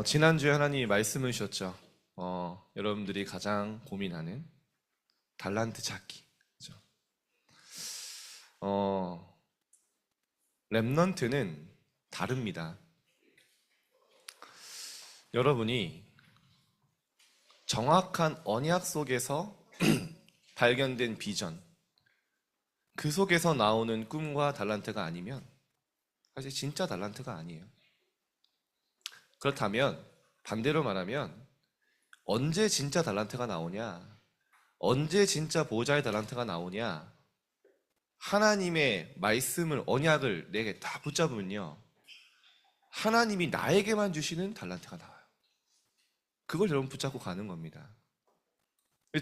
지난주에 하나님이 말씀을 주셨죠. 여러분들이 가장 고민하는 달란트 찾기. 그죠? 렘넌트는 다릅니다. 여러분이 정확한 언약 속에서 발견된 비전, 그 속에서 나오는 꿈과 달란트가 아니면 사실 진짜 달란트가 아니에요. 그렇다면 반대로 말하면 언제 진짜 달란트가 나오냐? 언제 진짜 보호자의 달란트가 나오냐? 하나님의 말씀을 언약을 내게 다 붙잡으면요, 하나님이 나에게만 주시는 달란트가 나와요. 그걸 여러분 붙잡고 가는 겁니다.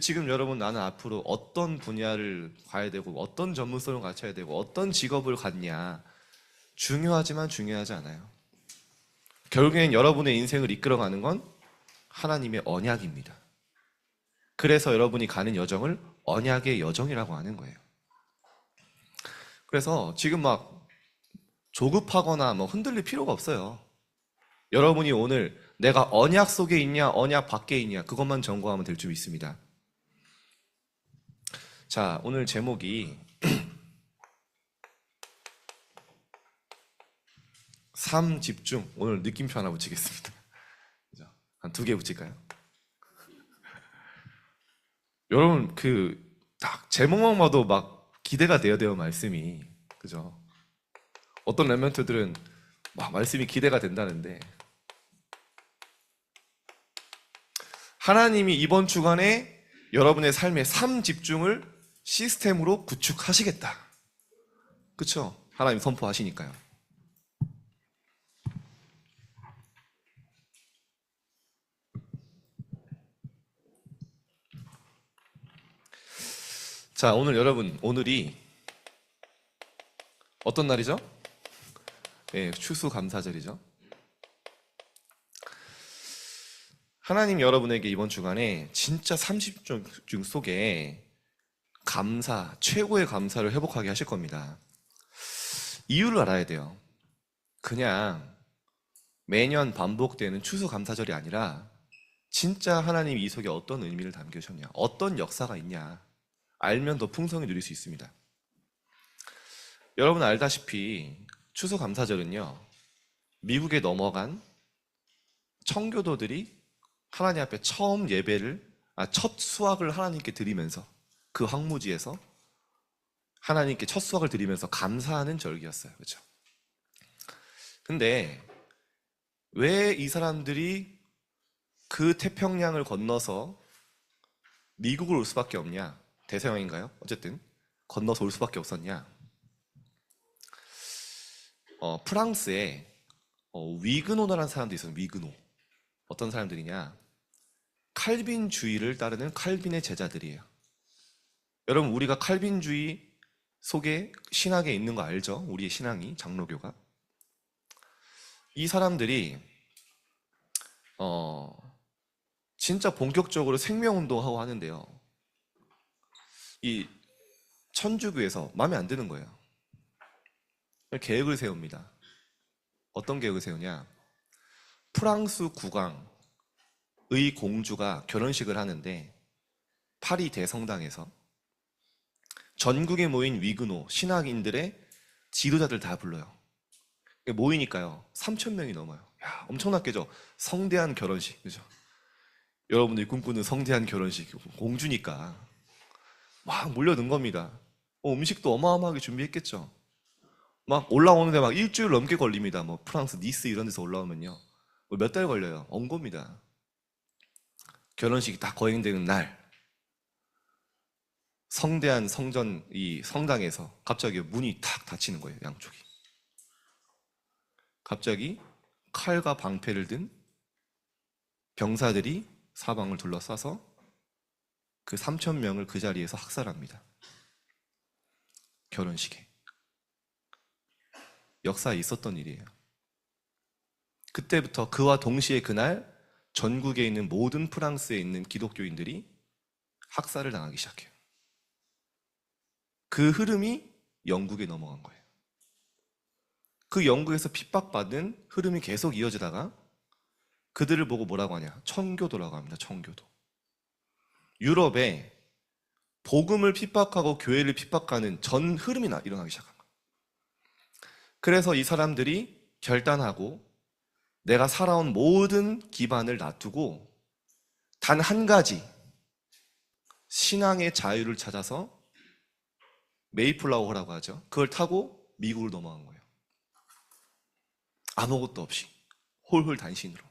지금 여러분, 나는 앞으로 어떤 분야를 가야 되고 어떤 전문성을 갖춰야 되고 어떤 직업을 갖냐, 중요하지만 중요하지 않아요. 결국엔 여러분의 인생을 이끌어가는 건 하나님의 언약입니다. 그래서 여러분이 가는 여정을 언약의 여정이라고 하는 거예요. 그래서 지금 막 조급하거나 흔들릴 필요가 없어요. 여러분이 오늘 내가 언약 속에 있냐 언약 밖에 있냐, 그것만 점검하면 될 줄 믿습니다. 자, 오늘 제목이 삶 집중. 오늘 느낌표 하나 붙이겠습니다. 한 2개 붙일까요? 여러분, 딱 제목만 봐도 막 기대가 돼요, 말씀이. 그죠? 어떤 랩런트들은 막 말씀이 기대가 된다는데, 하나님이 이번 주간에 여러분의 삶의 삶 집중을 시스템으로 구축하시겠다. 그쵸? 하나님 선포하시니까요. 자, 오늘 여러분, 오늘이 어떤 날이죠? 네, 추수감사절이죠. 하나님 여러분에게 이번 주간에 진짜 30중 속에 감사, 최고의 감사를 회복하게 하실 겁니다. 이유를 알아야 돼요. 그냥 매년 반복되는 추수감사절이 아니라 진짜 하나님이 이 속에 어떤 의미를 담겨주셨냐, 어떤 역사가 있냐 알면 더 풍성히 누릴 수 있습니다. 여러분 알다시피 추수감사절은요, 미국에 넘어간 청교도들이 하나님 앞에 처음 첫 수확을 하나님께 드리면서, 그 황무지에서 하나님께 첫 수확을 드리면서 감사하는 절기였어요. 그렇죠? 근데 왜 이 사람들이 그 태평양을 건너서 미국을 올 수밖에 없냐? 대서양인가요? 어쨌든 건너서 올 수밖에 없었냐? 프랑스에 위그노라는 사람도 있어요. 위그노. 어떤 사람들이냐? 칼빈주의를 따르는 칼빈의 제자들이에요. 여러분, 우리가 칼빈주의 속에 신학에 있는 거 알죠? 우리의 신앙이, 장로교가. 이 사람들이 진짜 본격적으로 생명운동하고 하는데요, 이 천주교에서 마음에 안 드는 거예요. 계획을 세웁니다. 어떤 계획을 세우냐? 프랑스 국왕의 공주가 결혼식을 하는데 파리 대성당에서 전국에 모인 위그노 신학인들의 지도자들 다 불러요. 모이니까요 3,000명이 넘어요. 야, 엄청났겠죠? 성대한 결혼식, 그죠? 여러분들이 꿈꾸는 성대한 결혼식, 공주니까 막 몰려든 겁니다. 음식도 어마어마하게 준비했겠죠. 막 올라오는데 막 일주일 넘게 걸립니다. 프랑스 니스 이런 데서 올라오면요 몇 달 걸려요. 온 겁니다. 결혼식이 다 거행되는 날, 성대한 이 성당에서 갑자기 문이 탁 닫히는 거예요. 양쪽이. 갑자기 칼과 방패를 든 병사들이 사방을 둘러싸서 그 3,000명을 그 자리에서 학살합니다. 결혼식에. 역사에 있었던 일이에요. 그때부터 그와 동시에 그날 전국에 있는 모든 프랑스에 있는 기독교인들이 학살을 당하기 시작해요. 그 흐름이 영국에 넘어간 거예요. 그 영국에서 핍박받은 흐름이 계속 이어지다가 그들을 보고 뭐라고 하냐? 청교도라고 합니다. 청교도. 유럽에 복음을 핍박하고 교회를 핍박하는 전 흐름이 일어나기 시작한 거예요. 그래서 이 사람들이 결단하고 내가 살아온 모든 기반을 놔두고 단 한 가지 신앙의 자유를 찾아서 메이플라워라고 하죠. 그걸 타고 미국을 넘어간 거예요. 아무것도 없이 홀홀 단신으로.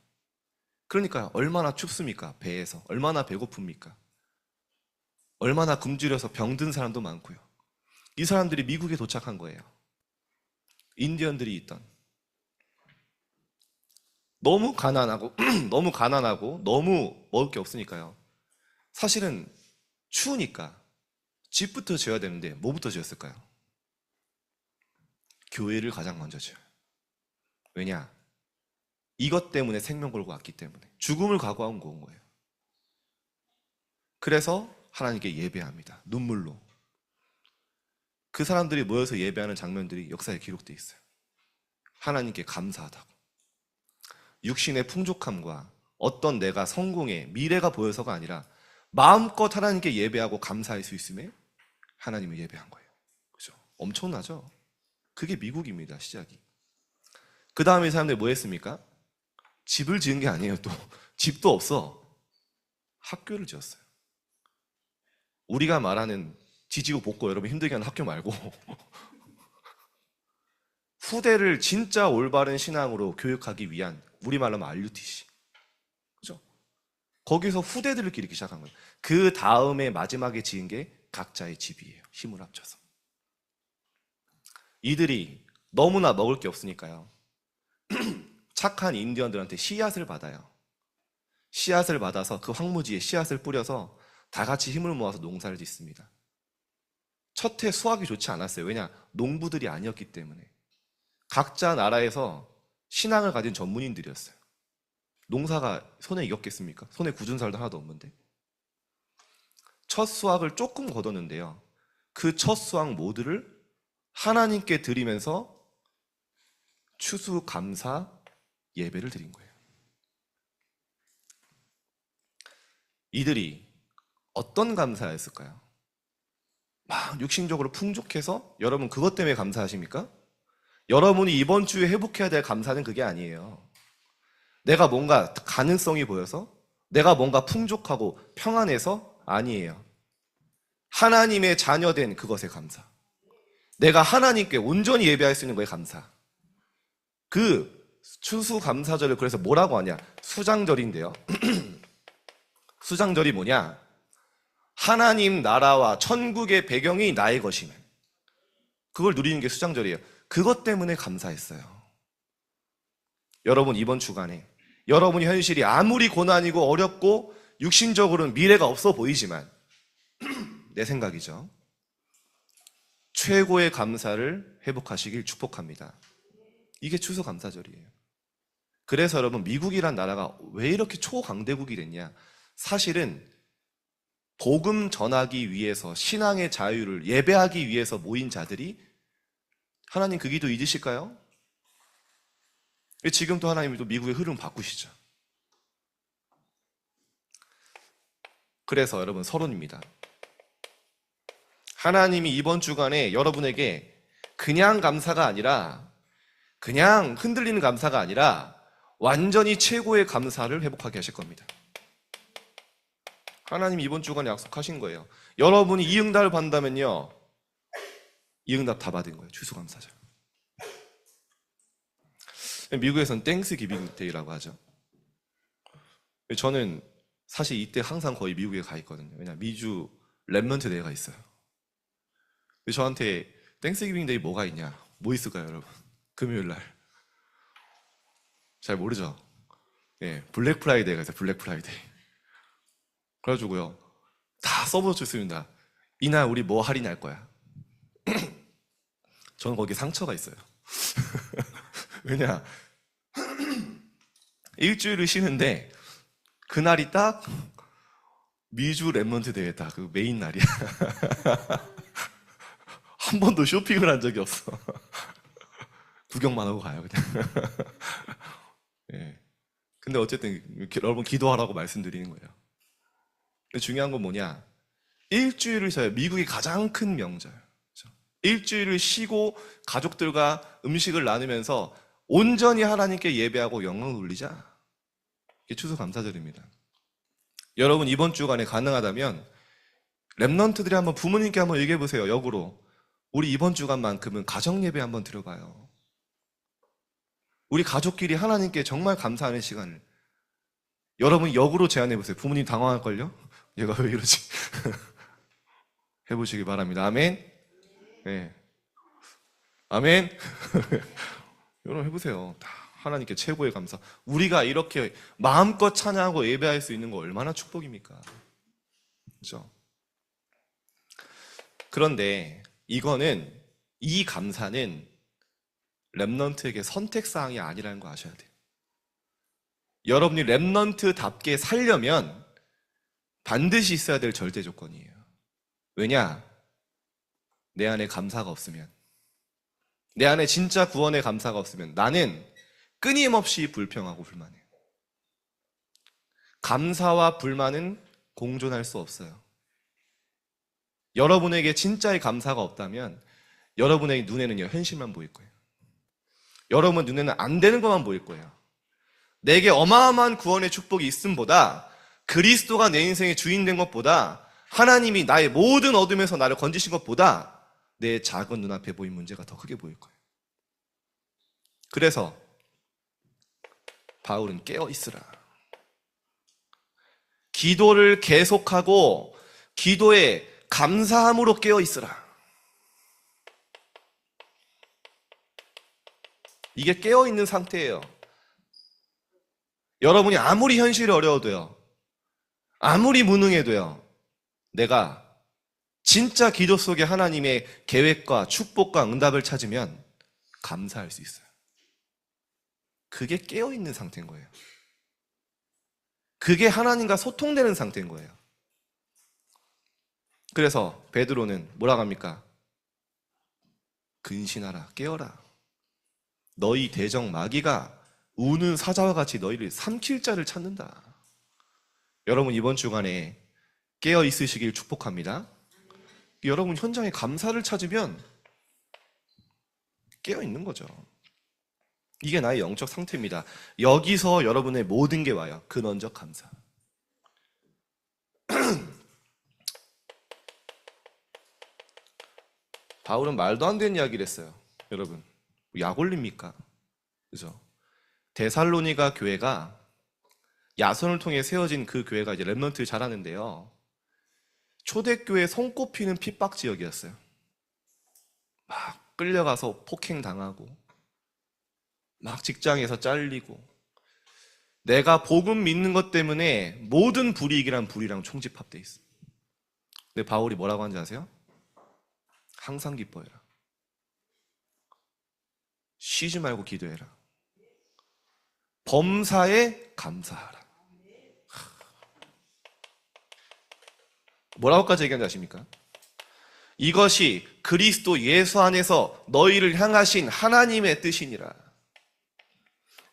그러니까 얼마나 춥습니까? 배에서. 얼마나 배고픕니까? 얼마나 굶주려서 병든 사람도 많고요. 이 사람들이 미국에 도착한 거예요. 인디언들이 있던. 너무 가난하고 너무 가난하고 너무 먹을 게 없으니까요. 사실은 추우니까 집부터 지어야 되는데 뭐부터 지었을까요? 교회를 가장 먼저 지어요. 왜냐? 이것 때문에 생명 걸고 왔기 때문에 죽음을 각오하고 온 거예요. 그래서 하나님께 예배합니다. 눈물로. 그 사람들이 모여서 예배하는 장면들이 역사에 기록되어 있어요. 하나님께 감사하다고. 육신의 풍족함과 어떤 내가 성공의 미래가 보여서가 아니라 마음껏 하나님께 예배하고 감사할 수 있음에 하나님을 예배한 거예요. 그죠? 엄청나죠? 그게 미국입니다. 시작이. 그 다음에 이 사람들이 뭐 했습니까? 집을 지은 게 아니에요. 또 집도 없어. 학교를 지었어요. 우리가 말하는 지지고 볶고 여러분 힘들게 하는 학교 말고 후대를 진짜 올바른 신앙으로 교육하기 위한 우리말로 하면 RUTC. 그죠? 거기서 후대들을 기르기 시작한 거예요. 그 다음에 마지막에 지은 게 각자의 집이에요. 힘을 합쳐서. 이들이 너무나 먹을 게 없으니까요. 착한 인디언들한테 씨앗을 받아요. 씨앗을 받아서 그 황무지에 씨앗을 뿌려서 다 같이 힘을 모아서 농사를 짓습니다. 첫해 수확이 좋지 않았어요. 왜냐? 농부들이 아니었기 때문에. 각자 나라에서 신앙을 가진 전문인들이었어요. 농사가 손에 익었겠습니까? 손에 굳은 살도 하나도 없는데. 첫 수확을 조금 거뒀는데요. 그 첫 수확 모두를 하나님께 드리면서 추수감사 예배를 드린 거예요. 이들이 어떤 감사였을까요? 막 육신적으로 풍족해서 여러분 그것 때문에 감사하십니까? 여러분이 이번 주에 회복해야 될 감사는 그게 아니에요. 내가 뭔가 가능성이 보여서 내가 뭔가 풍족하고 평안해서 아니에요. 하나님의 자녀된 그것에 감사. 내가 하나님께 온전히 예배할 수 있는 거에 감사. 그 추수감사절을 그래서 뭐라고 하냐? 수장절인데요. 수장절이 뭐냐? 하나님 나라와 천국의 배경이 나의 것이면 그걸 누리는 게 수장절이에요. 그것 때문에 감사했어요. 여러분 이번 주간에 여러분의 현실이 아무리 고난이고 어렵고 육신적으로는 미래가 없어 보이지만 내 생각이죠. 최고의 감사를 회복하시길 축복합니다. 이게 추수감사절이에요. 그래서 여러분 미국이란 나라가 왜 이렇게 초강대국이 됐냐? 사실은 복음 전하기 위해서 신앙의 자유를 예배하기 위해서 모인 자들이 하나님 그 기도 잊으실까요? 지금 또 하나님이 또 미국의 흐름 바꾸시죠. 그래서 여러분 서론입니다. 하나님이 이번 주간에 여러분에게 그냥 감사가 아니라 그냥 흔들리는 감사가 아니라 완전히 최고의 감사를 회복하게 하실 겁니다. 하나님이 이번 주간에 약속하신 거예요. 여러분이 이 응답을 받는다면요, 이 응답 다 받은 거예요. 추수감사절. 미국에서는 땡스기빙 데이라고 하죠. 저는 사실 이때 항상 거의 미국에 가 있거든요. 왜냐 미주 랩먼트 데이가 있어요. 저한테 땡스기빙 데이 뭐가 있냐? 뭐 있을까요, 여러분? 금요일 날. 잘 모르죠? 예, 블랙 프라이데이가 있어요. 블랙 프라이데이. 그래가지고요, 다 써붙였습니다. 이날 우리 뭐 할인할 거야. 저는 거기 상처가 있어요. 왜냐, 일주일을 쉬는데 그날이 딱 미주 랩먼트 대회다. 그 메인 날이야. 한 번도 쇼핑을 한 적이 없어. 구경만 하고 가요, 그냥. 예. 근데 어쨌든 여러분 기도하라고 말씀드리는 거예요. 근데 중요한 건 뭐냐? 일주일을 쉬어요. 미국이 가장 큰 명절. 그렇죠? 일주일을 쉬고 가족들과 음식을 나누면서 온전히 하나님께 예배하고 영광을 돌리자. 이게 추수감사절입니다. 여러분 이번 주간에 가능하다면 렘넌트들이 한번 부모님께 한번 얘기해 보세요. 역으로 우리 이번 주간만큼은 가정 예배 한번 드려봐요. 우리 가족끼리 하나님께 정말 감사하는 시간을 여러분 역으로 제안해 보세요. 부모님 당황할걸요? 얘가 왜 이러지? 해보시기 바랍니다. 아멘. 네. 아멘. 여러분 해보세요. 다 하나님께 최고의 감사. 우리가 이렇게 마음껏 찬양하고 예배할 수 있는 거 얼마나 축복입니까? 그렇죠? 그런데 이거는 이 감사는 렘넌트에게 선택사항이 아니라는 거 아셔야 돼요. 여러분이 렘넌트답게 살려면 반드시 있어야 될 절대 조건이에요. 왜냐? 내 안에 감사가 없으면, 내 안에 진짜 구원의 감사가 없으면 나는 끊임없이 불평하고 불만해요. 감사와 불만은 공존할 수 없어요. 여러분에게 진짜의 감사가 없다면 여러분의 눈에는요, 현실만 보일 거예요. 여러분 눈에는 안 되는 것만 보일 거예요. 내게 어마어마한 구원의 축복이 있음보다, 그리스도가 내 인생의 주인 된 것보다, 하나님이 나의 모든 어둠에서 나를 건지신 것보다 내 작은 눈앞에 보인 문제가 더 크게 보일 거예요. 그래서 바울은 깨어있으라. 기도를 계속하고 기도에 감사함으로 깨어있으라. 이게 깨어있는 상태예요. 여러분이 아무리 현실이 어려워도요, 아무리 무능해도요, 내가 진짜 기도 속에 하나님의 계획과 축복과 응답을 찾으면 감사할 수 있어요. 그게 깨어있는 상태인 거예요. 그게 하나님과 소통되는 상태인 거예요. 그래서 베드로는 뭐라고 합니까? 근신하라, 깨어라. 너희 대적 마귀가 우는 사자와 같이 너희를 삼킬 자를 찾는다. 여러분 이번 주간에 깨어 있으시길 축복합니다. 여러분 현장에 감사를 찾으면 깨어 있는 거죠. 이게 나의 영적 상태입니다. 여기서 여러분의 모든 게 와요. 근원적 감사. 바울은 말도 안 되는 이야기를 했어요. 여러분 약 올립니까? 그죠? 데살로니가 교회가 야손을 통해 세워진 그 교회가 이제 렘넌트 잘하는데요. 초대교회 손꼽히는 핍박 지역이었어요. 막 끌려가서 폭행당하고, 막 직장에서 잘리고, 내가 복음 믿는 것 때문에 모든 불이익이란 불이랑 총집합돼 있어. 근데 바울이 뭐라고 하는지 아세요? 항상 기뻐해라. 쉬지 말고 기도해라. 범사에 감사하라. 뭐라고까지 얘기하는지 아십니까? 이것이 그리스도 예수 안에서 너희를 향하신 하나님의 뜻이니라.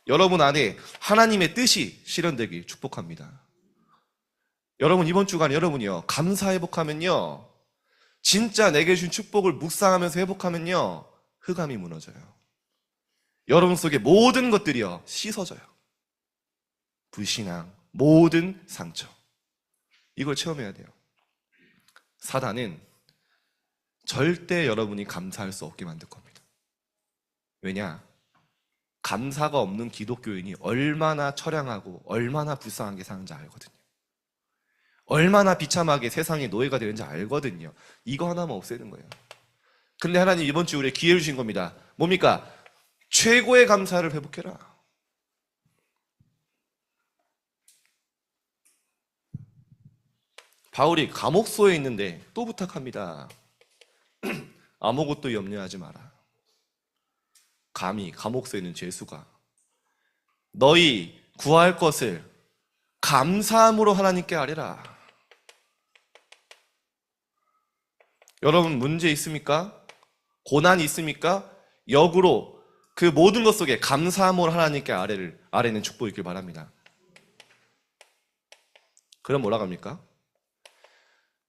여러분 안에 하나님의 뜻이 실현되길 축복합니다. 여러분 이번 주간 여러분이요, 감사 회복하면요, 진짜 내게 주신 축복을 묵상하면서 회복하면요, 흑암이 무너져요. 여러분 속에 모든 것들이요 씻어져요. 불신앙, 모든 상처, 이걸 체험해야 돼요. 사단은 절대 여러분이 감사할 수 없게 만들 겁니다. 왜냐? 감사가 없는 기독교인이 얼마나 처량하고 얼마나 불쌍하게 사는지 알거든요. 얼마나 비참하게 세상의 노예가 되는지 알거든요. 이거 하나만 없애는 거예요. 근데 하나님 이번 주 우리에 기회를 주신 겁니다. 뭡니까? 최고의 감사를 회복해라. 바울이 감옥소에 있는데 또 부탁합니다. 아무것도 염려하지 마라. 감히 감옥소에 있는 죄수가 너희 구할 것을 감사함으로 하나님께 아뢰라. 여러분 문제 있습니까? 고난이 있습니까? 역으로 그 모든 것 속에 감사함으로 하나님께 아뢰는 축복이 있길 바랍니다. 그럼 뭐라 합니까?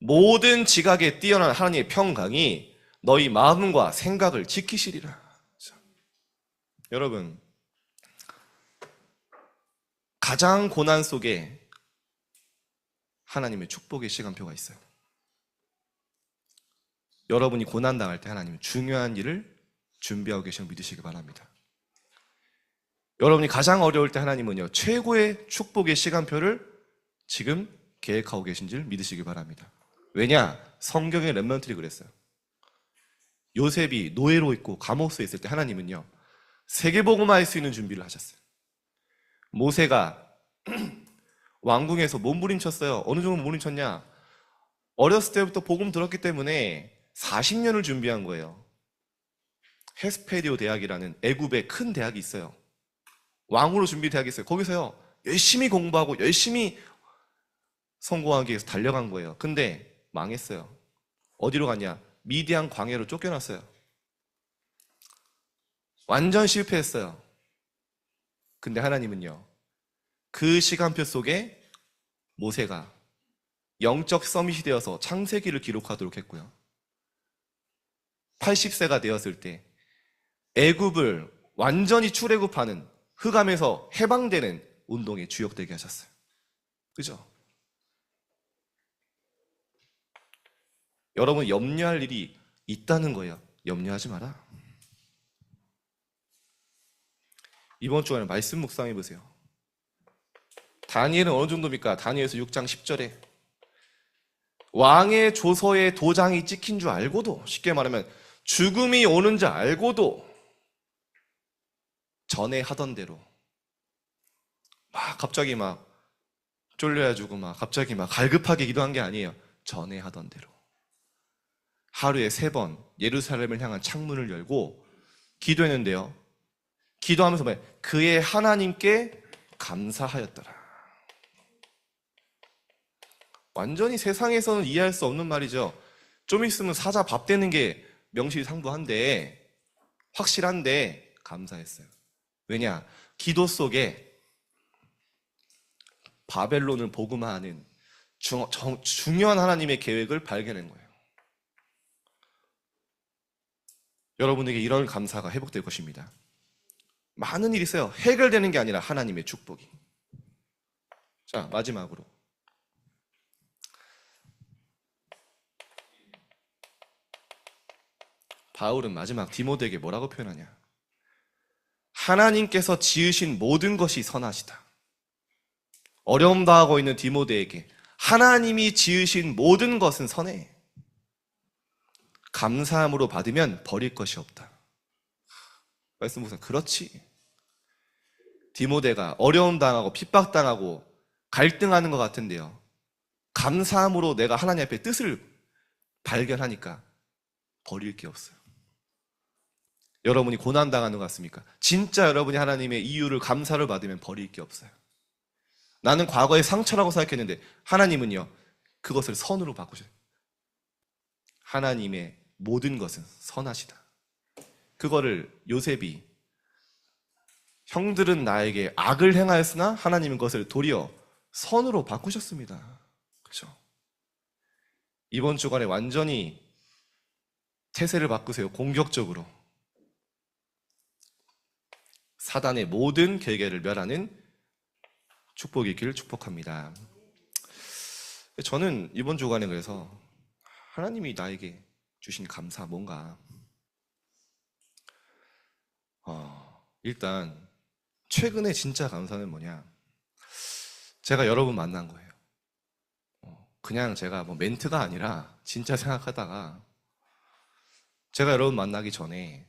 모든 지각에 뛰어난 하나님의 평강이 너희 마음과 생각을 지키시리라. 여러분, 가장 고난 속에 하나님의 축복의 시간표가 있어요. 여러분이 고난당할 때 하나님은 중요한 일을 준비하고 계시는 걸 믿으시기 바랍니다. 여러분이 가장 어려울 때 하나님은요, 최고의 축복의 시간표를 지금 계획하고 계신 줄 믿으시기 바랍니다. 왜냐? 성경의 렘넌트들이 그랬어요. 요셉이 노예로 있고 감옥소에 있을 때 하나님은요, 세계복음화 할 수 있는 준비를 하셨어요. 모세가 왕궁에서 몸부림쳤어요. 어느 정도 몸부림쳤냐? 어렸을 때부터 복음 들었기 때문에 40년을 준비한 거예요. 헤스페디오 대학이라는 애굽의 큰 대학이 있어요. 왕으로 준비 대학이 있어요. 거기서요, 열심히 공부하고 열심히 성공하기 위해서 달려간 거예요. 근데 망했어요. 어디로 갔냐? 미디안 광야로 쫓겨났어요. 완전 실패했어요. 근데 하나님은요, 그 시간표 속에 모세가 영적 서밋이 되어서 창세기를 기록하도록 했고요. 80세가 되었을 때 애굽을 완전히 출애굽하는, 흑암에서 해방되는 운동의 주역되게 하셨어요. 그죠? 여러분, 염려할 일이 있다는 거예요. 염려하지 마라. 이번 주간에 말씀 묵상해 보세요. 다니엘은 어느 정도입니까? 다니엘서 6장 10절에 왕의 조서에 도장이 찍힌 줄 알고도, 쉽게 말하면 죽음이 오는 줄 알고도 전에 하던 대로 갑자기 쫄려가지고 갑자기 갈급하게 기도한 게 아니에요. 전에 하던 대로 하루에 3번 예루살렘을 향한 창문을 열고 기도했는데요, 기도하면서 그의 하나님께 감사하였더라. 완전히 세상에서는 이해할 수 없는 말이죠. 좀 있으면 사자 밥 되는 게 명실상부한데, 확실한데 감사했어요. 왜냐? 기도 속에 바벨론을 복음화하는 중요한 하나님의 계획을 발견한 거예요. 여러분에게 이런 감사가 회복될 것입니다. 많은 일이 있어요. 해결되는 게 아니라 하나님의 축복이. 자, 마지막으로 바울은 마지막 디모데에게 뭐라고 표현하냐? 하나님께서 지으신 모든 것이 선하시다. 어려움 당하고 있는 디모데에게 하나님이 지으신 모든 것은 선해. 감사함으로 받으면 버릴 것이 없다. 말씀 보세요. 그렇지. 디모데가 어려움 당하고 핍박 당하고 갈등하는 것 같은데요, 감사함으로 내가 하나님 앞에 뜻을 발견하니까 버릴 게 없어요. 여러분이 고난 당하는 것 같습니까? 진짜 여러분이 하나님의 이유를, 감사를 받으면 버릴 게 없어요. 나는 과거의 상처라고 생각했는데 하나님은요, 그것을 선으로 바꾸셔요. 하나님의 모든 것은 선하시다. 그거를 요셉이, 형들은 나에게 악을 행하였으나 하나님은 그것을 도리어 선으로 바꾸셨습니다. 그렇죠? 이번 주간에 완전히 태세를 바꾸세요. 공격적으로 사단의 모든 계계를 멸하는 축복이 있기를 축복합니다. 저는 이번 주간에 그래서 하나님이 나에게 주신 감사 뭔가, 일단 최근에 진짜 감사는 뭐냐, 제가 여러분 만난 거예요. 그냥 제가 멘트가 아니라 진짜 생각하다가, 제가 여러분 만나기 전에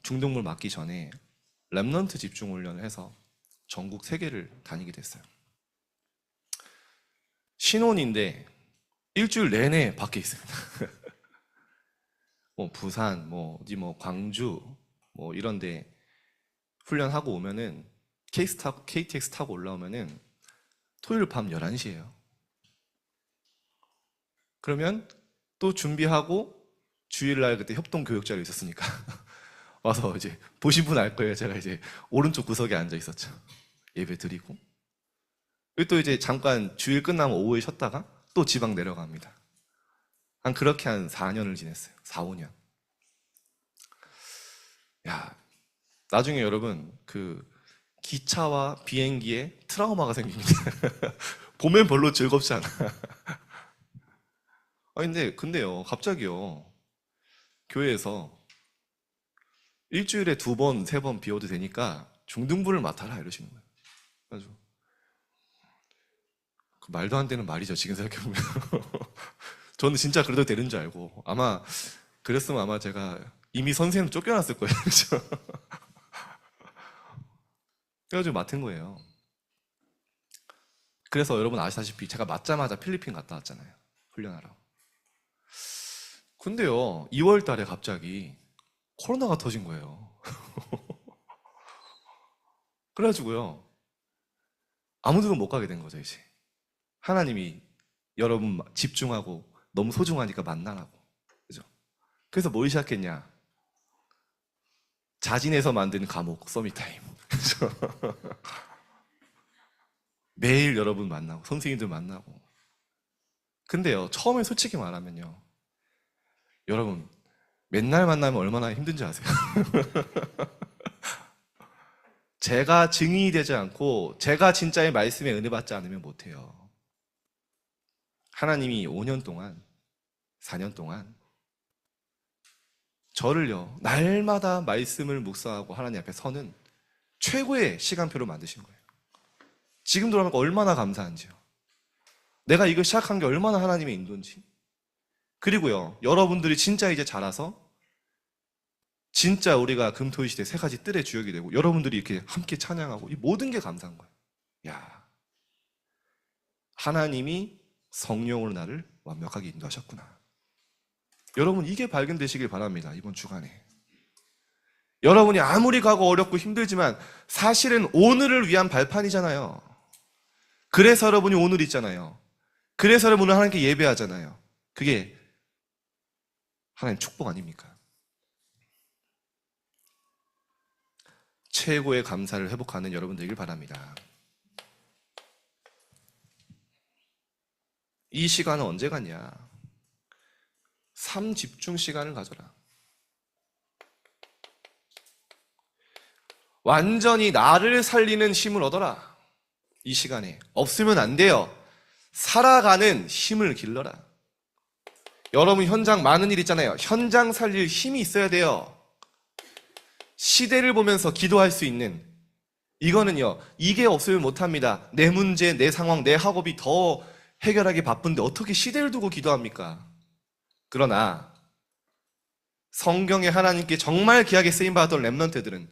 중등부 맡기 전에 렘넌트 집중훈련을 해서 전국 3개를 다니게 됐어요. 신혼인데 일주일 내내 밖에 있습니다. 부산, 어디 광주, 이런데 훈련하고 오면은 KTX 타고 올라오면은 토요일 밤 11시예요. 그러면 또 준비하고, 주일날 그때 협동교육자로 있었으니까 와서 이제 보신 분 알 거예요. 제가 이제 오른쪽 구석에 앉아 있었죠. 예배 드리고, 그리고 또 이제 잠깐 주일 끝나면 오후에 쉬었다가 또 지방 내려갑니다. 그렇게 한 4년을 지냈어요. 4, 5년. 야, 나중에 여러분 그 기차와 비행기에 트라우마가 생깁니다. 보면 별로 즐겁지 않아. 근데요, 갑자기요, 교회에서 일주일에 2번, 3번 비워도 되니까 중등부를 맡아라 이러시는 거예요. 그래가지고 말도 안 되는 말이죠, 지금 생각해보면. 저는 진짜 그래도 되는 줄 알고, 아마 그랬으면 아마 제가 이미 선생님 쫓겨났을 거예요. 그렇죠? 그래가지고 맡은 거예요. 그래서 여러분 아시다시피 제가 맞자마자 필리핀 갔다 왔잖아요, 훈련하러. 근데요, 2월 달에 갑자기 코로나가 터진 거예요. 그래가지고요, 아무데도 못 가게 된 거죠, 이제. 하나님이 여러분 집중하고 너무 소중하니까 만나라고. 그죠? 그래서 뭘 시작했냐? 자진해서 만든 과목, 서밋타임. 그죠? 매일 여러분 만나고, 선생님들 만나고. 근데요, 처음에 솔직히 말하면요, 여러분, 맨날 만나면 얼마나 힘든지 아세요? 제가 증인이 되지 않고, 제가 진짜의 말씀에 은혜 받지 않으면 못해요. 하나님이 5년 동안, 4년 동안, 저를요, 날마다 말씀을 묵상하고 하나님 앞에 서는 최고의 시간표를 만드신 거예요. 지금 돌아보니까 얼마나 감사한지요. 내가 이걸 시작한 게 얼마나 하나님의 인도인지. 그리고요, 여러분들이 진짜 이제 자라서 진짜 우리가 금토일 시대 3가지 뜰의 주역이 되고 여러분들이 이렇게 함께 찬양하고 이 모든 게 감사한 거예요. 야, 하나님이 성령으로 나를 완벽하게 인도하셨구나. 여러분, 이게 발견되시길 바랍니다, 이번 주간에. 여러분이 아무리 가고 어렵고 힘들지만 사실은 오늘을 위한 발판이잖아요. 그래서 여러분이 오늘 있잖아요. 그래서 여러분은 하나님께 예배하잖아요. 그게 하나님 축복 아닙니까? 최고의 감사를 회복하는 여러분 되길 바랍니다. 이 시간은 언제 갔냐? 삶 집중 시간을 가져라. 완전히 나를 살리는 힘을 얻어라. 이 시간에 없으면 안 돼요. 살아가는 힘을 길러라. 여러분 현장 많은 일 있잖아요. 현장 살릴 힘이 있어야 돼요. 시대를 보면서 기도할 수 있는, 이거는요, 이게 없으면 못합니다. 내 문제, 내 상황, 내 학업이 더 해결하기 바쁜데 어떻게 시대를 두고 기도합니까? 그러나 성경에 하나님께 정말 귀하게 쓰임받았던 렘넌트들은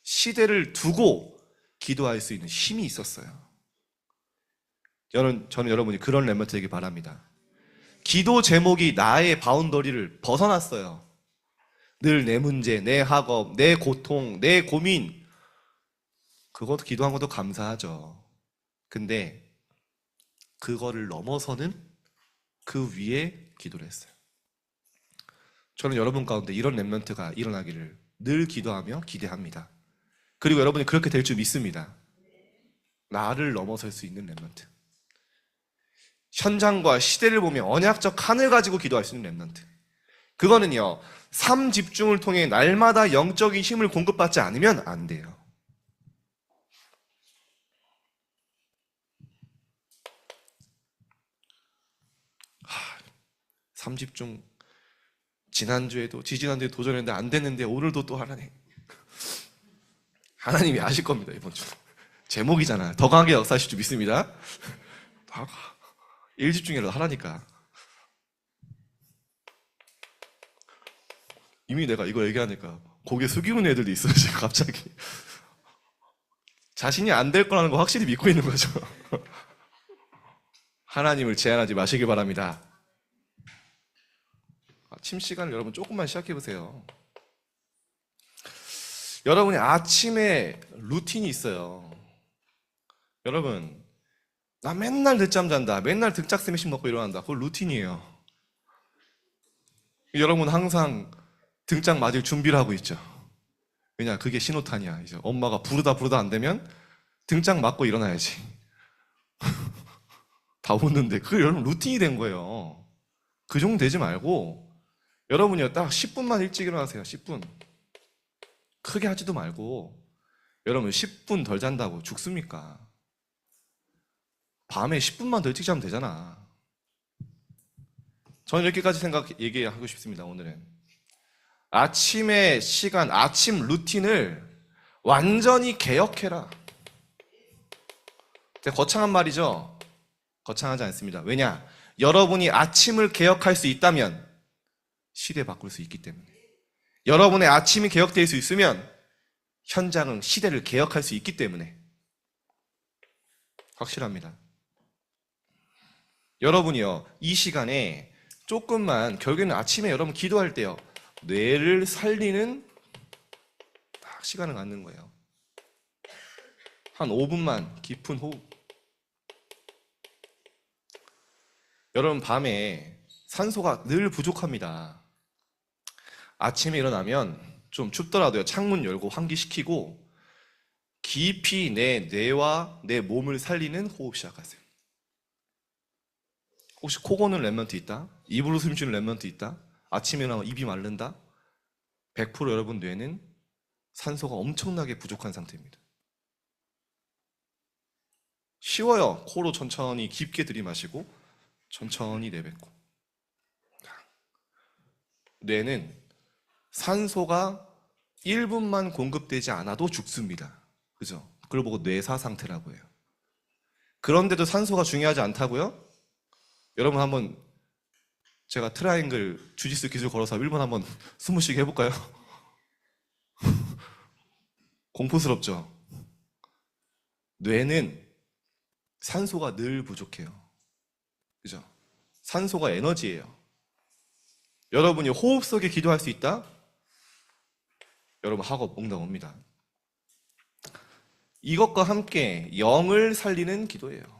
시대를 두고 기도할 수 있는 힘이 있었어요. 저는 여러분이 그런 렘넌트 되길 바랍니다. 기도 제목이 나의 바운더리를 벗어났어요. 늘 내 문제, 내 학업, 내 고통, 내 고민, 그것도 기도한 것도 감사하죠. 근데 그거를 넘어서는 그 위에 기도를 했어요. 저는 여러분 가운데 이런 렘넌트가 일어나기를 늘 기도하며 기대합니다. 그리고 여러분이 그렇게 될 줄 믿습니다. 나를 넘어설 수 있는 렘넌트. 현장과 시대를 보며 언약적 칸을 가지고 기도할 수 있는 렘넌트. 그거는요, 삶 집중을 통해 날마다 영적인 힘을 공급받지 않으면 안 돼요. 삶 집중, 지난주에도 지지난주에 도전했는데 안 됐는데 오늘도 또 하라네. 하나님이 아실 겁니다, 이번 주. 제목이잖아요. 더 강하게 역사하실 줄 믿습니다. 일 집중이라도 하라니까. 이미 내가 이거 얘기하니까 고개 숙이는 애들도 있어요, 지금 갑자기. 자신이 안 될 거라는 거 확실히 믿고 있는 거죠. 하나님을 제한하지 마시길 바랍니다. 아침 시간을 여러분 조금만 시작해 보세요. 여러분이 아침에 루틴이 있어요. 여러분, 나 맨날 늦잠 잔다, 맨날 등짝 스매싱 먹고 일어난다, 그거 루틴이에요. 여러분 항상 등짝 맞을 준비를 하고 있죠. 왜냐, 그게 신호탄이야. 이제 엄마가 부르다 안 되면 등짝 맞고 일어나야지. 다 웃는데 그게 여러분 루틴이 된 거예요. 그 정도 되지 말고 여러분이요 딱 10분만 일찍 일어나세요. 10분. 크게 하지도 말고 여러분 10분 덜 잔다고 죽습니까? 밤에 10분만 더 일찍 자면 되잖아. 저는 이렇게까지 얘기하고 싶습니다. 오늘은 아침의 시간, 아침 루틴을 완전히 개혁해라. 되게 거창한 말이죠. 거창하지 않습니다. 왜냐? 여러분이 아침을 개혁할 수 있다면 시대 바꿀 수 있기 때문에. 여러분의 아침이 개혁될 수 있으면 현장은 시대를 개혁할 수 있기 때문에. 확실합니다. 여러분이요 이 시간에 조금만, 결국에는 아침에 여러분 기도할 때요 뇌를 살리는 딱 시간을 갖는 거예요. 한 5분만 깊은 호흡. 여러분 밤에 산소가 늘 부족합니다. 아침에 일어나면 좀 춥더라도요 창문 열고 환기시키고 깊이 내 뇌와 내 몸을 살리는 호흡 시작하세요. 혹시 코 고는 랩런트 있다? 입으로 숨 쉬는 랩런트 있다? 아침에 일어나면 입이 마른다? 100% 여러분 뇌는 산소가 엄청나게 부족한 상태입니다. 쉬워요. 코로 천천히 깊게 들이마시고 천천히 내뱉고. 뇌는 산소가 1분만 공급되지 않아도 죽습니다. 그죠? 그걸 보고 뇌사 상태라고 해요. 그런데도 산소가 중요하지 않다고요? 여러분 한번 제가 트라이앵글 주짓수 기술 걸어서 1분 한번 숨을 쉬게 해볼까요? 공포스럽죠? 뇌는 산소가 늘 부족해요. 그죠? 산소가 에너지예요. 여러분이 호흡 속에 기도할 수 있다? 여러분 학업 응답 옵니다. 이것과 함께 영을 살리는 기도예요.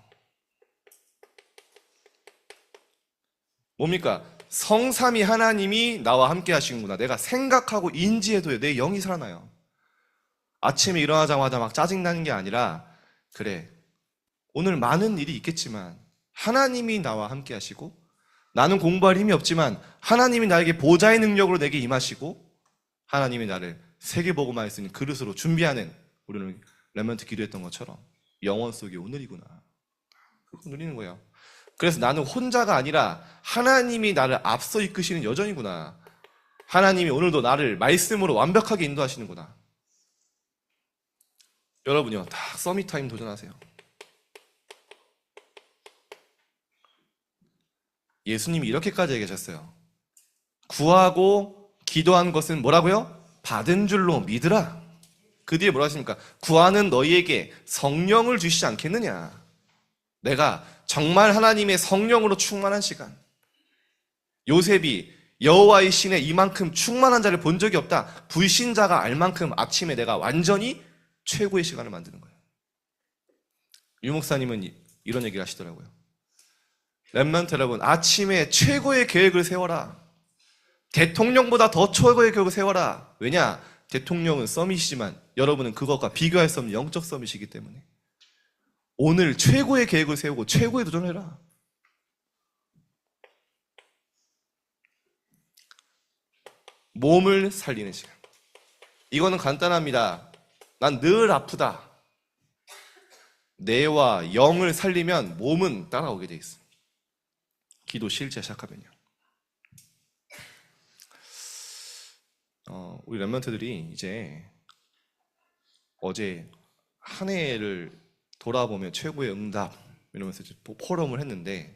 뭡니까? 성삼위 하나님이 나와 함께 하시는구나. 내가 생각하고 인지해도 내 영이 살아나요. 아침에 일어나자마자 막 짜증나는 게 아니라 그래 오늘 많은 일이 있겠지만 하나님이 나와 함께 하시고 나는 공부할 힘이 없지만 하나님이 나에게 보좌의 능력으로 내게 임하시고 하나님이 나를 세계복음화할 수 있는 그릇으로 준비하는, 우리는 렘넌트 기도했던 것처럼 영원 속의 오늘이구나. 그거 누리는 거예요. 그래서 나는 혼자가 아니라 하나님이 나를 앞서 이끄시는 여정이구나. 하나님이 오늘도 나를 말씀으로 완벽하게 인도하시는구나. 여러분요 다 서밋타임 도전하세요. 예수님이 이렇게까지 얘기하셨어요. 구하고 기도한 것은 뭐라고요? 받은 줄로 믿으라. 그 뒤에 뭐라 하십니까? 구하는 너희에게 성령을 주시지 않겠느냐. 내가 정말 하나님의 성령으로 충만한 시간, 요셉이 여호와의 신에 이만큼 충만한 자를 본 적이 없다. 불신자가 알 만큼 아침에 내가 완전히 최고의 시간을 만드는 거예요. 유 목사님은 이런 얘기를 하시더라고요. 렘넌트 여러분, 아침에 최고의 계획을 세워라. 대통령보다 더 최고의 계획을 세워라. 왜냐? 대통령은 서밋이지만 여러분은 그것과 비교할 수 없는 영적 서밋이기 때문에 오늘 최고의 계획을 세우고 최고의 도전해라. 몸을 살리는 시간. 이거는 간단합니다. 난 늘 아프다. 뇌와 영을 살리면 몸은 따라오게 돼 있어. 기도 실제 시작하면요. 우리 렘넌트들이 이제 어제 한 해를 돌아보며 최고의 응답 이러면서 이제 포럼을 했는데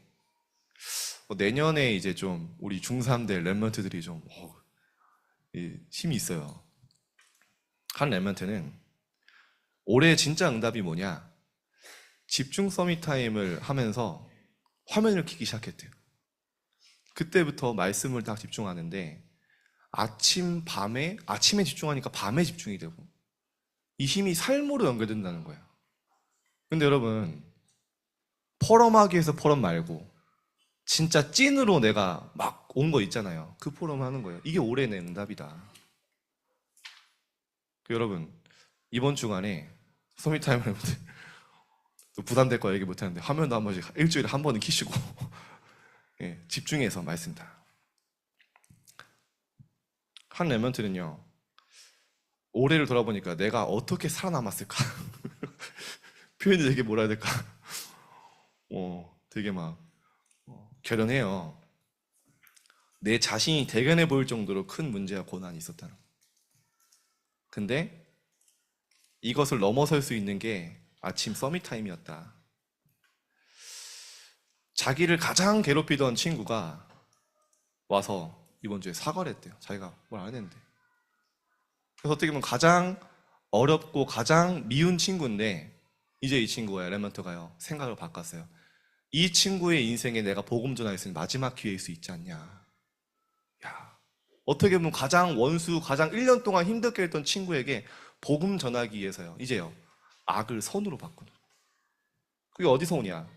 내년에 이제 좀 우리 중3들 렘넌트들이 좀 힘이 있어요. 한 렘넌트는 올해 진짜 응답이 뭐냐? 집중 서밋 타임을 하면서 화면을 켜기 시작했대요. 그때부터 말씀을 딱 집중하는데 아침에 집중하니까 밤에 집중이 되고 이 힘이 삶으로 연결된다는 거예요. 근데 여러분, 포럼하기 위해서 포럼 말고 진짜 찐으로 내가 막 온 거 있잖아요. 그 포럼 하는 거예요. 이게 올해 내 응답이다. 여러분, 이번 주간에 서밋타임을 또 부담될 거 얘기 못하는데 화면도 한 번씩 일주일에 한 번은 키시고 예, 집중해서 말씀다. 한 랩런트는요, 올해를 돌아보니까 내가 어떻게 살아남았을까? 표현이 되게 뭐라 해야 될까? 되게 막 결연해요. 내 자신이 대견해 보일 정도로 큰 문제와 고난이 있었다는. 근데 이것을 넘어설 수 있는 게 아침 서밋 타임이었다. 자기를 가장 괴롭히던 친구가 와서 이번 주에 사과를 했대요. 자기가 뭘 안 했는데. 그래서 어떻게 보면 가장 어렵고 가장 미운 친구인데 이제 이 친구가 엘레먼트가요, 생각을 바꿨어요. 이 친구의 인생에 내가 복음 전할 수 있는 마지막 기회일 수 있지 않냐. 야, 어떻게 보면 가장 원수, 가장 1년 동안 힘들게 했던 친구에게 복음 전하기 위해서요, 이제요, 악을 선으로 바꾸는. 그게 어디서 오냐?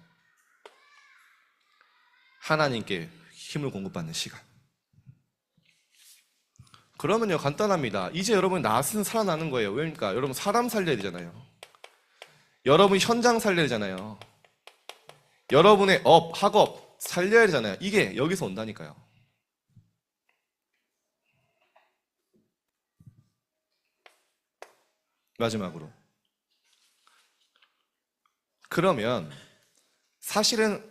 하나님께 힘을 공급받는 시간. 그러면요, 간단합니다. 이제 여러분 낯은 살아나는 거예요. 왜니까 여러분 사람 살려야 되잖아요. 여러분 현장 살려야 되잖아요. 여러분의 업, 학업 살려야 되잖아요. 이게 여기서 온다니까요. 마지막으로, 그러면 사실은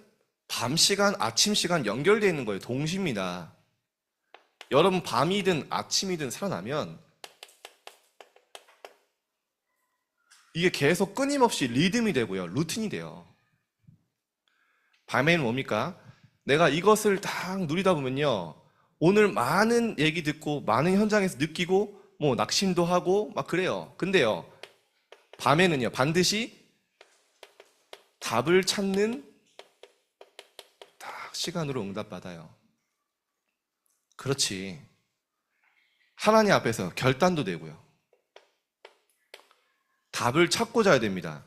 밤 시간, 아침 시간 연결되어 있는 거예요. 동시입니다. 여러분 밤이든 아침이든 살아나면 이게 계속 끊임없이 리듬이 되고요, 루틴이 돼요. 밤에는 뭡니까? 내가 이것을 딱 누리다 보면요, 오늘 많은 얘기 듣고 많은 현장에서 느끼고 뭐 낙심도 하고 막 그래요. 근데요, 밤에는요 반드시 답을 찾는 딱 시간으로 응답받아요. 그렇지. 하나님 앞에서 결단도 되고요. 답을 찾고 자야 됩니다.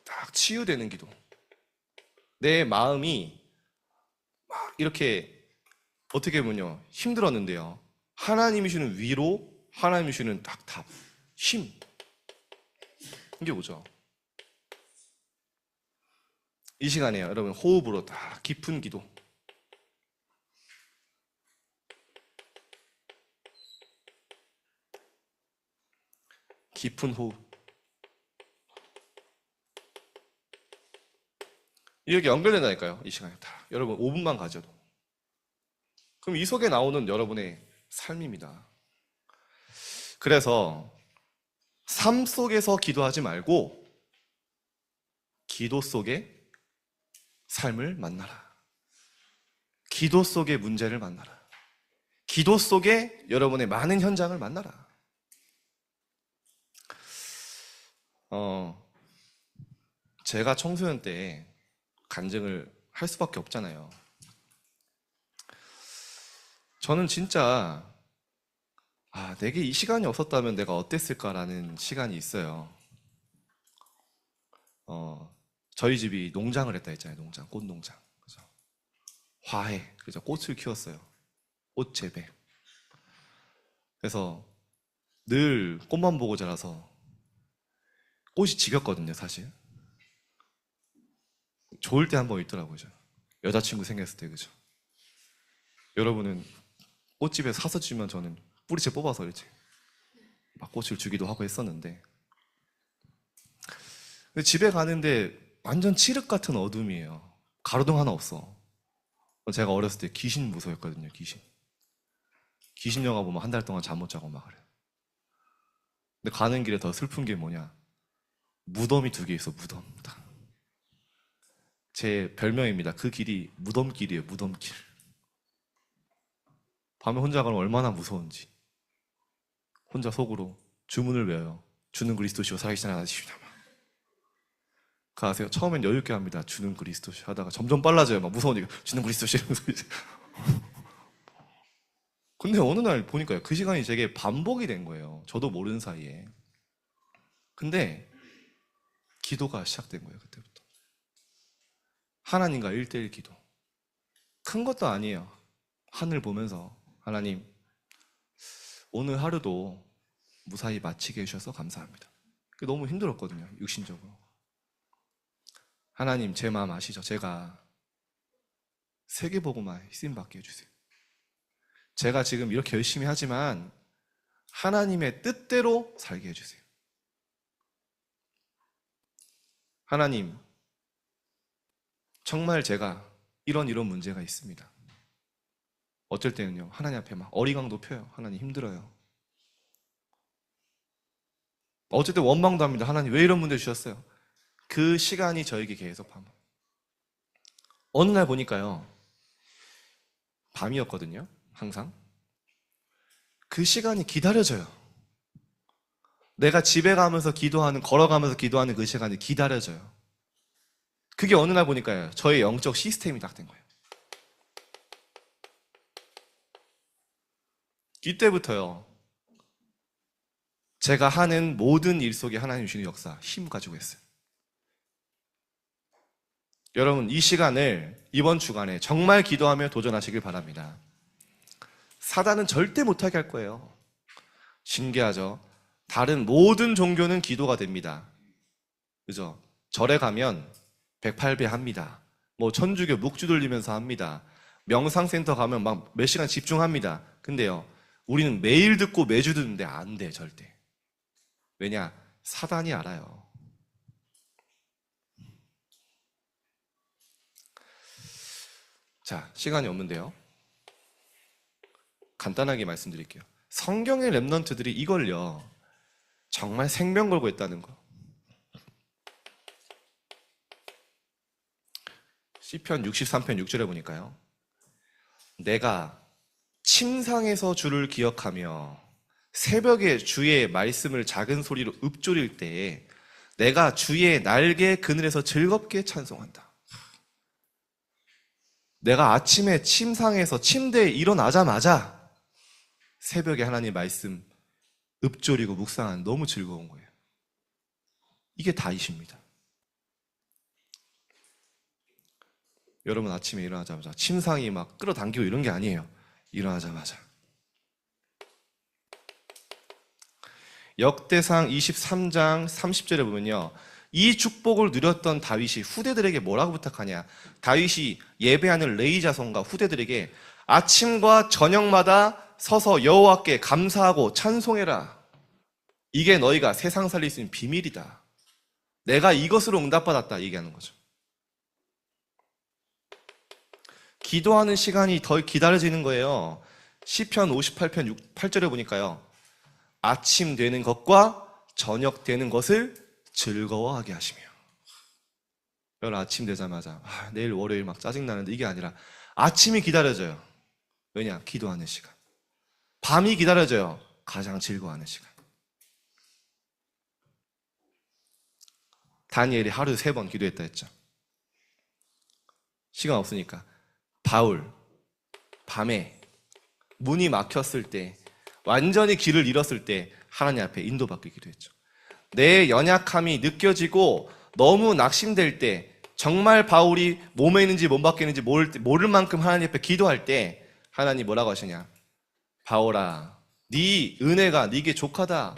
딱 치유되는 기도. 내 마음이 막 이렇게 어떻게 보면요 힘들었는데요, 하나님이 주는 위로, 하나님이 주는 딱 답, 힘, 이게 뭐죠? 이 시간에 여러분 호흡으로 딱 깊은 기도. 깊은 호흡. 이렇게 연결된다니까요. 이 시간에 다 여러분 5분만 가져도. 그럼 이 속에 나오는 여러분의 삶입니다. 그래서 삶 속에서 기도하지 말고 기도 속에 삶을 만나라. 기도 속의 문제를 만나라. 기도 속에 여러분의 많은 현장을 만나라. 제가 청소년 때 간증을 할 수밖에 없잖아요. 저는 진짜 내게 이 시간이 없었다면 내가 어땠을까라는 시간이 있어요. 저희 집이 농장을 했다 했잖아요. 농장, 꽃농장. 그죠? 화해, 그죠? 꽃을 키웠어요. 꽃 재배. 그래서 늘 꽃만 보고 자라서 꽃이 지겹거든요, 사실. 좋을 때 한 번 있더라고요. 여자친구 생겼을 때, 그죠? 여러분은 꽃집에서 사서 주면 저는 뿌리채 뽑아서 이렇게 막 꽃을 주기도 하고 했었는데, 근데 집에 가는데 완전 칠흑 같은 어둠이에요. 가로등 하나 없어. 제가 어렸을 때 귀신 무서웠거든요, 귀신. 귀신 영화 보면 한 달 동안 잠 못 자고 막 그래요. 근데 가는 길에 더 슬픈 게 뭐냐? 무덤이 2개 있어, 무덤. 제 별명입니다. 그 길이 무덤길이에요, 무덤길. 밤에 혼자 가면 얼마나 무서운지. 혼자 속으로 주문을 외워요. 주는 그리스도시오 살아계신 하나님이시다. 그 아세요? 처음엔 여유 있게 합니다. 주는 그리스도시 하다가 점점 빨라져요. 막 무서우니까 주는 그리스도시 이러면서 이제. 근데 어느 날 보니까요, 그 시간이 되게 반복이 된 거예요. 저도 모르는 사이에. 근데 기도가 시작된 거예요, 그때부터. 하나님과 1대1 기도. 큰 것도 아니에요. 하늘 보면서 하나님, 오늘 하루도 무사히 마치게 해주셔서 감사합니다. 그게 너무 힘들었거든요, 육신적으로. 하나님 제 마음 아시죠? 제가 세계복음화에 쓰임받게 해주세요. 제가 지금 이렇게 열심히 하지만 하나님의 뜻대로 살게 해주세요. 하나님, 정말 제가 이런 문제가 있습니다. 어쩔 때는요, 하나님 앞에 막 어리광도 펴요. 하나님 힘들어요. 어쩔 때 원망도 합니다. 하나님 왜 이런 문제 주셨어요? 그 시간이 저에게 계속 어느 날 보니까요, 밤이었거든요. 항상 그 시간이 기다려져요. 내가 집에 가면서 기도하는, 걸어가면서 기도하는 그 시간이 기다려져요. 그게 어느 날 보니까요, 저의 영적 시스템이 딱 된 거예요. 이때부터요, 제가 하는 모든 일 속에 하나님 주시는 역사, 힘 가지고 있어요. 여러분, 이 시간을 이번 주간에 정말 기도하며 도전하시길 바랍니다. 사단은 절대 못하게 할 거예요. 신기하죠? 다른 모든 종교는 기도가 됩니다. 그죠? 절에 가면 108배 합니다. 뭐 천주교 묵주 돌리면서 합니다. 명상센터 가면 막 몇 시간 집중합니다. 근데요, 우리는 매일 듣고 매주 듣는데 안 돼, 절대. 왜냐? 사단이 알아요. 자, 시간이 없는데요, 간단하게 말씀드릴게요. 성경의 렘넌트들이 이걸요, 정말 생명 걸고 했다는 거. 시편 63편 6절에 보니까요, 내가 침상에서 주를 기억하며 새벽에 주의 말씀을 작은 소리로 읊조릴 때에 내가 주의 날개 그늘에서 즐겁게 찬송한다. 내가 아침에 침상에서 침대에 일어나자마자 새벽에 하나님 말씀 읊조리고 묵상하는, 너무 즐거운 거예요. 이게 다윗입니다. 여러분, 아침에 일어나자마자 침상이 막 끌어당기고 이런 게 아니에요. 일어나자마자. 역대상 23장 30절에 보면요, 이 축복을 누렸던 다윗이 후대들에게 뭐라고 부탁하냐. 다윗이 예배하는 레위 자손과 후대들에게 아침과 저녁마다 서서 여호와께 감사하고 찬송해라. 이게 너희가 세상 살릴 수 있는 비밀이다. 내가 이것으로 응답받았다 얘기하는 거죠. 기도하는 시간이 더 기다려지는 거예요. 시편 58편 8절에 보니까요, 아침 되는 것과 저녁 되는 것을 즐거워하게 하시며. 여러분, 아침 되자마자 내일 월요일 막 짜증나는데, 이게 아니라 아침이 기다려져요. 왜냐? 기도하는 시간. 밤이 기다려져요. 가장 즐거워하는 시간. 다니엘이 하루 3번 기도했다 했죠. 시간 없으니까. 바울, 밤에 문이 막혔을 때, 완전히 길을 잃었을 때 하나님 앞에 인도받게 기도했죠. 내 연약함이 느껴지고 너무 낙심될 때, 정말 바울이 몸에 있는지 몸 밖에 있는지 모를 만큼 하나님 앞에 기도할 때 하나님 뭐라고 하시냐. 바울아, 네 은혜가 네게 족하다.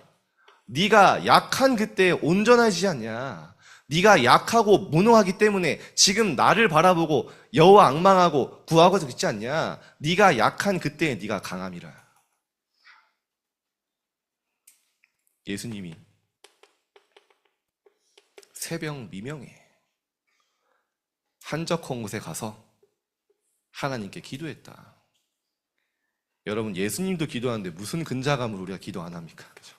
네가 약한 그때 온전하지 않냐. 네가 약하고 무능하기 때문에 지금 나를 바라보고 여호와 앙망하고 구하고 있지 않냐. 네가 약한 그때에 네가 강함이라. 예수님이 새벽 미명에 한적한 곳에 가서 하나님께 기도했다. 여러분, 예수님도 기도하는데 무슨 근자감으로 우리가 기도 안 합니까? 그렇죠?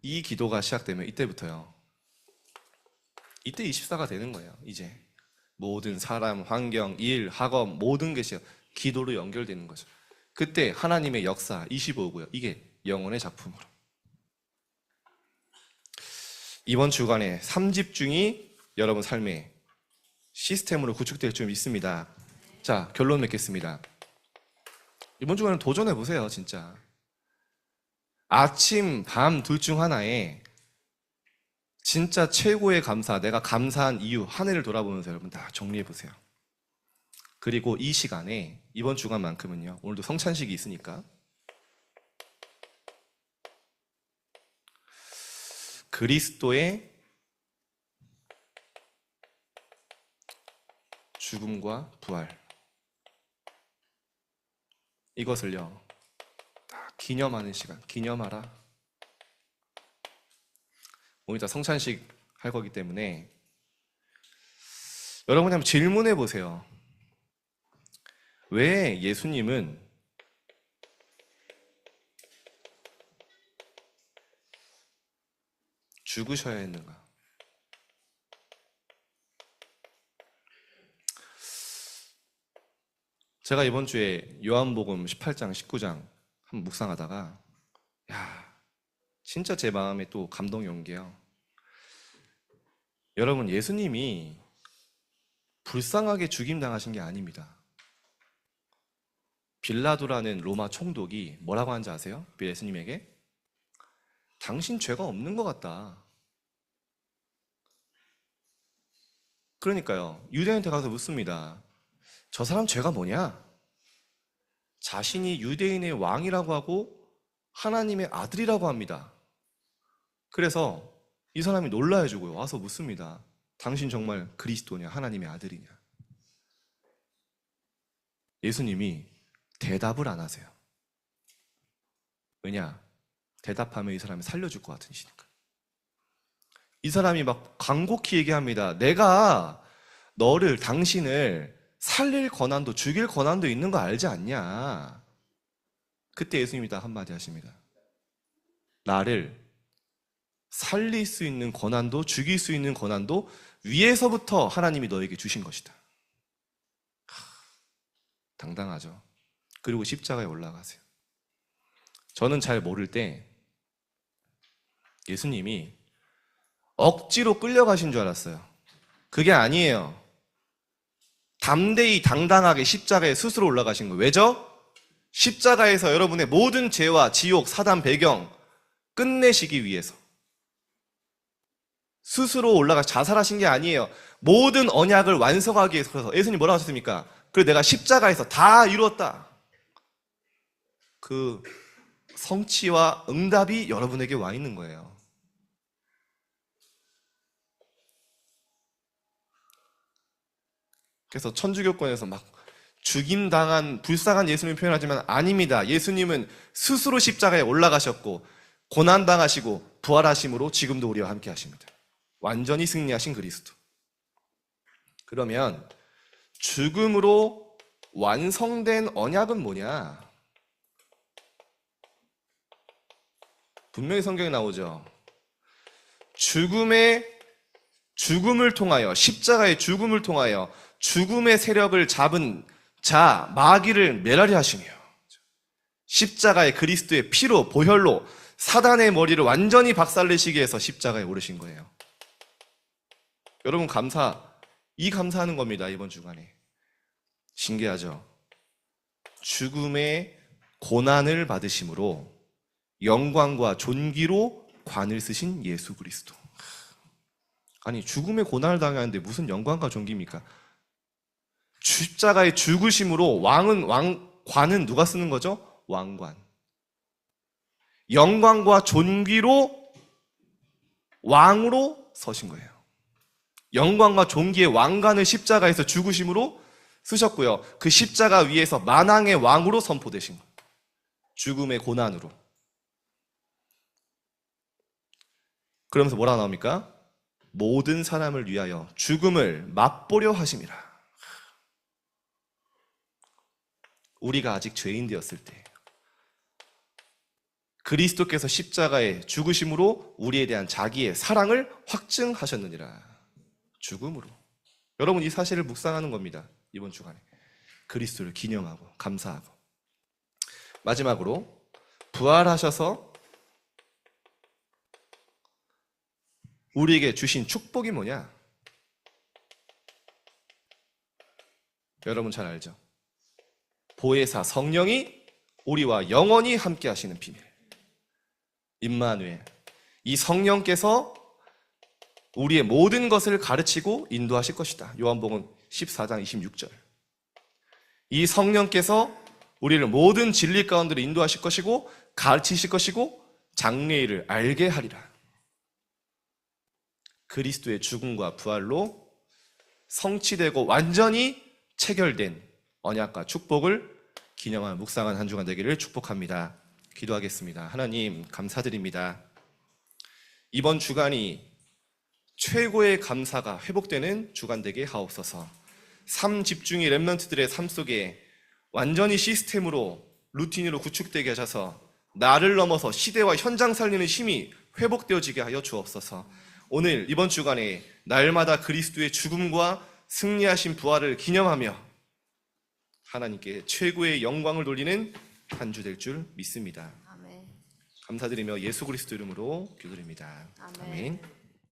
이 기도가 시작되면 이때부터요, 이때 24가 되는 거예요. 이제 모든 사람, 환경, 일, 학업 모든 것이 기도로 연결되는 거죠. 그때 하나님의 역사 25고요. 이게 영혼의 작품으로. 이번 주간에 3집중이 여러분 삶의 시스템으로 구축될 줄 믿습니다. 자, 결론 맺겠습니다. 이번 주간에 도전해보세요. 진짜 아침, 밤 둘 중 하나에 진짜 최고의 감사, 내가 감사한 이유 한 해를 돌아보면서 여러분 다 정리해보세요. 그리고 이 시간에 이번 주간만큼은요, 오늘도 성찬식이 있으니까 그리스도의 죽음과 부활, 이것을요 다 기념하는 시간, 기념하라. 오늘 다 성찬식 할 거기 때문에 여러분이 한번 질문해 보세요. 왜 예수님은 죽으셔야 했는가? 제가 이번 주에 요한복음 18장, 19장 한번 묵상하다가 진짜 제 마음에 또 감동이 온 게요. 여러분, 예수님이 불쌍하게 죽임당하신 게 아닙니다. 빌라도라는 로마 총독이 뭐라고 하는지 아세요? 예수님에게 당신 죄가 없는 것 같다. 그러니까요, 유대인한테 가서 묻습니다. 저 사람 죄가 뭐냐? 자신이 유대인의 왕이라고 하고 하나님의 아들이라고 합니다. 그래서 이 사람이 놀라해주고요, 와서 묻습니다. 당신 정말 그리스도냐? 하나님의 아들이냐? 예수님이 대답을 안 하세요. 왜냐? 대답하면 이 사람이 살려줄 것 같으시니까. 이 사람이 막 간곡히 얘기합니다. 내가 당신을 살릴 권한도 죽일 권한도 있는 거 알지 않냐? 그때 예수님이 딱 한마디 하십니다. 나를 살릴 수 있는 권한도 죽일 수 있는 권한도 위에서부터 하나님이 너에게 주신 것이다. 당당하죠. 그리고 십자가에 올라가세요. 저는 잘 모를 때 예수님이 억지로 끌려가신 줄 알았어요. 그게 아니에요. 담대히 당당하게 십자가에 스스로 올라가신 거예요. 왜죠? 십자가에서 여러분의 모든 죄와 지옥, 사단 배경 끝내시기 위해서 스스로 올라가 자살하신 게 아니에요. 모든 언약을 완성하기 위해서. 예수님 뭐라고 하셨습니까? 그래 내가 십자가에서 다 이루었다. 그 성취와 응답이 여러분에게 와 있는 거예요. 그래서 천주교권에서 막 죽임당한 불쌍한 예수님 표현하지만 아닙니다. 예수님은 스스로 십자가에 올라가셨고 고난당하시고 부활하심으로 지금도 우리와 함께 하십니다. 완전히 승리하신 그리스도. 그러면 죽음으로 완성된 언약은 뭐냐? 분명히 성경에 나오죠. 죽음을 통하여, 십자가의 죽음을 통하여 죽음의 세력을 잡은 자 마귀를 멸하려 하시며 십자가의 그리스도의 피로 보혈로 사단의 머리를 완전히 박살내시기 위해서 십자가에 오르신 거예요. 여러분 감사하는 겁니다. 이번 주간에 신기하죠. 죽음의 고난을 받으심으로 영광과 존귀로 관을 쓰신 예수 그리스도. 아니 죽음의 고난을 당하는데 무슨 영광과 존귀입니까? 십자가의 죽으심으로 관은 누가 쓰는 거죠? 왕관. 영광과 존귀로 왕으로 서신 거예요. 영광과 존귀의 왕관을 십자가에서 죽으심으로 쓰셨고요. 그 십자가 위에서 만왕의 왕으로 선포되신 거예요. 죽음의 고난으로. 그러면서 뭐라 나옵니까? 모든 사람을 위하여 죽음을 맛보려 하심이라. 우리가 아직 죄인 되었을 때 그리스도께서 십자가에 죽으심으로 우리에 대한 자기의 사랑을 확증하셨느니라. 죽음으로. 여러분 이 사실을 묵상하는 겁니다. 이번 주간에 그리스도를 기념하고 감사하고. 마지막으로 부활하셔서 우리에게 주신 축복이 뭐냐? 여러분 잘 알죠? 보혜사 성령이 우리와 영원히 함께 하시는 비밀. 임마누엘. 이 성령께서 우리의 모든 것을 가르치고 인도하실 것이다. 요한복음 14장 26절. 이 성령께서 우리를 모든 진리 가운데로 인도하실 것이고 가르치실 것이고 장래일을 알게 하리라. 그리스도의 죽음과 부활로 성취되고 완전히 체결된 언약과 축복을 기념한 묵상한 한 주간 되기를 축복합니다. 기도하겠습니다. 하나님 감사드립니다. 이번 주간이 최고의 감사가 회복되는 주간 되게 하옵소서. 삶 집중이 렘넌트들의 삶 속에 완전히 시스템으로 루틴으로 구축되게 하셔서 나를 넘어서 시대와 현장 살리는 힘이 회복되어지게 하여 주옵소서. 오늘 이번 주간에 날마다 그리스도의 죽음과 승리하신 부활을 기념하며 하나님께 최고의 영광을 돌리는 한 주 될 줄 믿습니다. 아멘. 감사드리며 예수 그리스도 이름으로 기도드립니다. 아멘. 아멘.